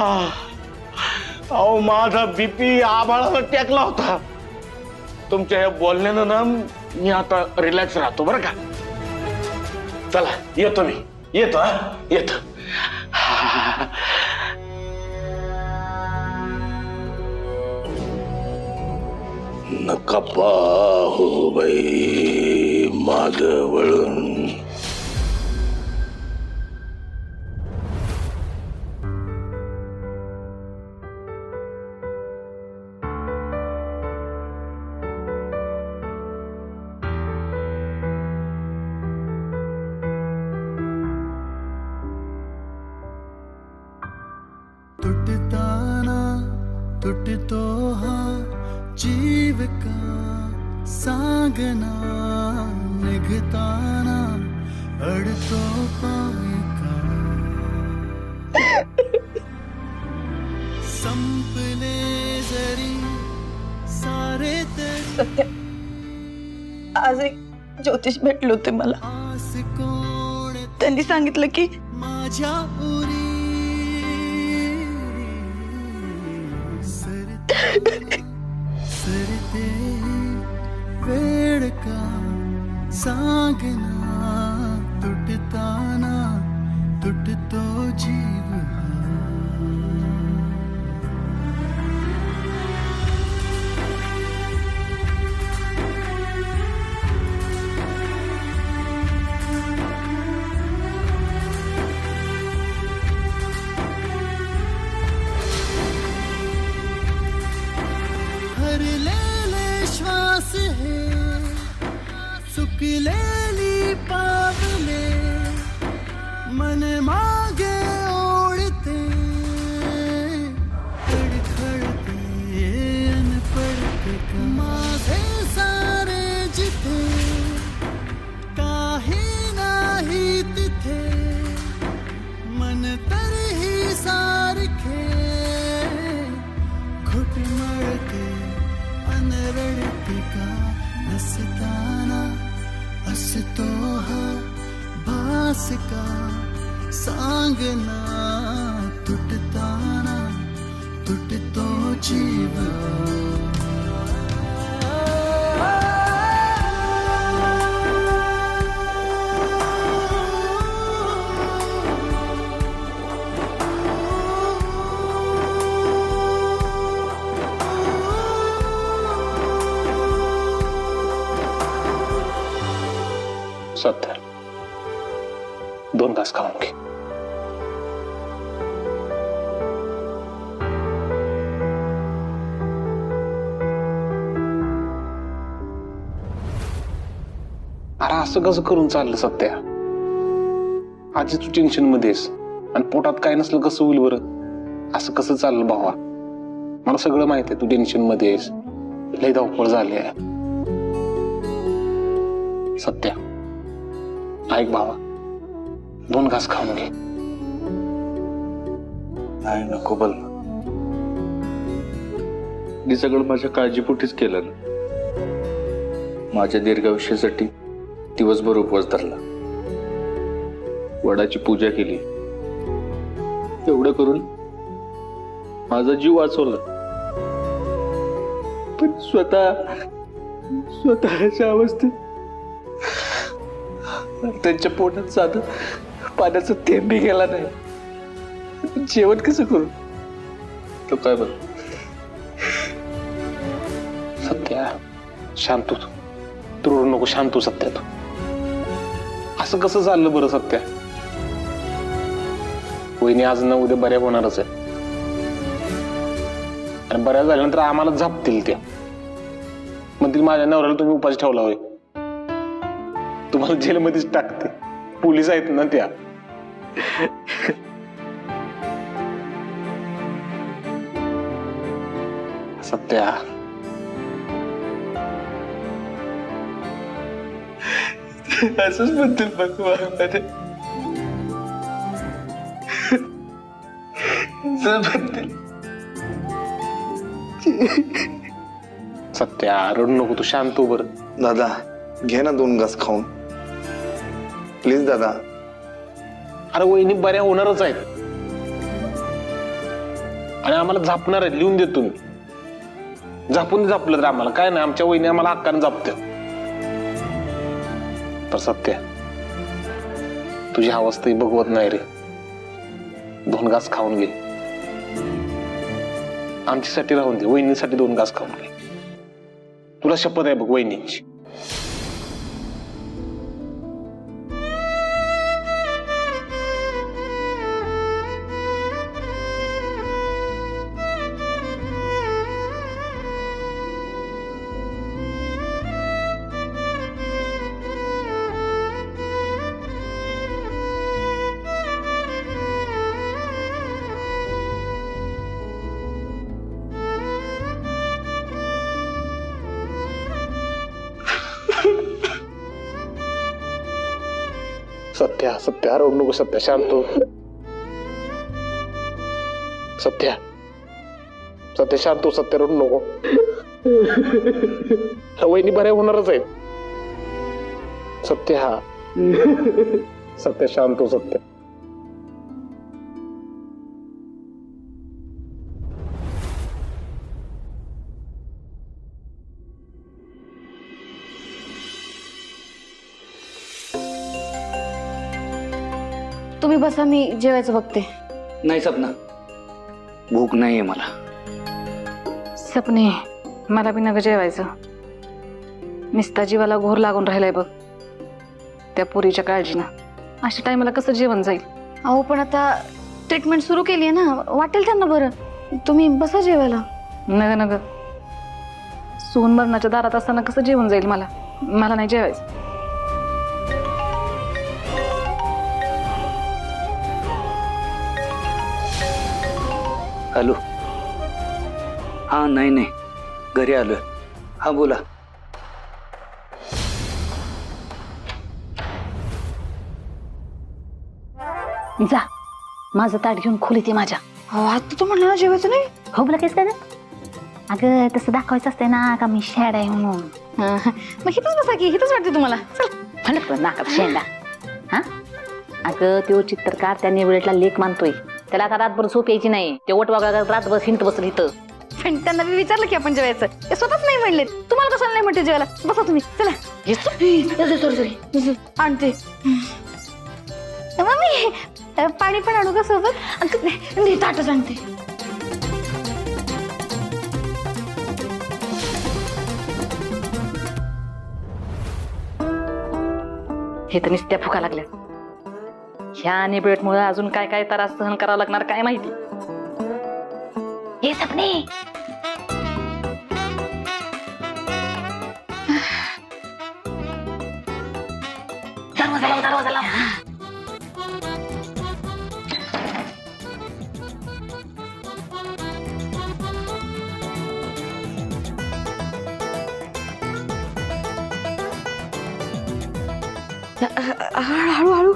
अहो माझा बीपी आभाळावर टेकला होता. तुमच्या या बोलण्यानं ना मी आता रिलॅक्स राहतो बरं का. चला येतो मी, येतो येतो. नका पाहू बाई माग वळून. टूटताना टूटतो हा जीव का सांगना, निघताना अडतो पाय का. संपले जरी सारे तरी सत्य, आज एक ज्योतिष भेटले होते मला. आस कोण त्यांनी सांगितलं की माझ्या उरी सरते वेळ का सांगना, तुटताना तुटतो जीव हा. हरलेले श्वास है सुकलेली पावले, मन मागे ओढते तडखडते अन पडते का. माझे सारे जिथे काही नाही तिथे, मन तरीही सारखे घुटमळते रडते का. हसताना असतो हा भास का सांगना, तुटताना तुटतो जीव. सत्तर 2 घास खाऊन घे. अरे असं कसं करून चाललं सत्या? आजी तू टेन्शन मध्येस आणि पोटात काय नसलं कसं होईल बरं? असं कसं चाललं भावा? मला सगळं माहित आहे तू टेन्शन मध्ये आहेस, लय धावपळ झाली आहे. सत्या ऐक भावा, 2 घास खाऊन घे. नाही नको बोल. मी सगळं माझ्या काळजीपोटीच केलं ना. माझ्या दीर्घायुष्यासाठी दिवसभर उपवास धरला, वडाची पूजा केली, एवढं करून माझा जीव वाचवला. पण स्वतःच्या अवस्थेत त्यांच्या पोटात साधं पाण्याचा थेंब बी गेला नाही. जेवण कसं करू? तो काय बघ. सत्या शांत तू रडू नको, शांत सत्या. तू असं कसं चाललं बरं सत्या? वहिनी आज ना उद्या बऱ्या होणारच आहे, आणि बऱ्या झाल्यानंतर आम्हाला झापतील त्या. म्हणतील माझ्या नवऱ्याला तुम्ही उपास ठेवला होय, तुम्हाला जेलमध्येच टाकते. पोलीस आहेत ना त्या. सत्या असंच म्हणतील भगवान. सत्या रडू नको, तू शांत हो बरं. दादा घे ना 2 घास खाऊन प्लीज दादा. अरे वहिनी बऱ्या होणारच आहेत. आणि आम्हाला झापणार आहे, लिहून देतो मी. झापून झापलं तर आम्हाला काय नाही, आमच्या वहिनी आम्हाला हक्काने झापत्या. तर सत्य तुझी अवस्था बघवत नाही रे. 2 घास खाऊन घे, आमच्यासाठी राहून दे, वहिनीसाठी 2 घास खाऊन घे. तुला शपथ आहे बघ वहिनींची. सत्या सत्या रडू नको सत्या, शांत हो. सत्या सत्या शांत हो, सत्या रडू नको. वहिनी बऱ्या होणारच आहेत. सत्या सत्या शांत हो सत्या. तुम्ही बसा, मी जेवायचं बघते. नाही सपना, भूक नाहीये मला. सपने मला बी नका जेवायचं. निस्ता जीवाला घोर लागून राहिलाय बघ त्या पोरीच्या काळजीनं. अशा टायमाला कसं जेवण जाईल? अहो पण आता ट्रीटमेंट सुरू केली आहे ना, वाटेल त्यांना बरं. तुम्ही बसा जेवायला. नग नग, सून मरणाच्या दारात असताना कसं जेवण जाईल मला? मला नाही जेवायचं. हॅलो, हा नाही नाही, घरी आलोय. हा बोला. जा, माझं ताट घेऊन खोलीत ये माझ्या. आता तू म्हणलं ना जेवायचं नाही. हो लगेच काय? अगं तसं दाखवायचं असतंय ना का मी शेड आहे म्हणून. मग हिथंच बसा की, हिथंच वाटते तुम्हाला. चल म्हणत नाकात शेंडा. हा अगं तो चित्रकार त्या निवडला लेख मानतोय, त्याला आता रातभर झोप यायची नाही. ते ओट वागा रातभर हिंट बसलं इथं. पण त्यांना मी विचारलं की आपण जेवायचं, ते स्वतःच नाही म्हणले. तुम्हाला कशाला नाही म्हणते जेवायला? बसा तुम्ही. चला सॉरी आणते. मम्मी पाणी पण आणू का सोबत? ताटच आणते. हे तर नुसत्या फुका लागल्या. ह्या नेबळेटमुळे अजून काय काय त्रास सहन करावा लागणार काय माहिती. हे सपने दरवाजा लाव. हळू हळू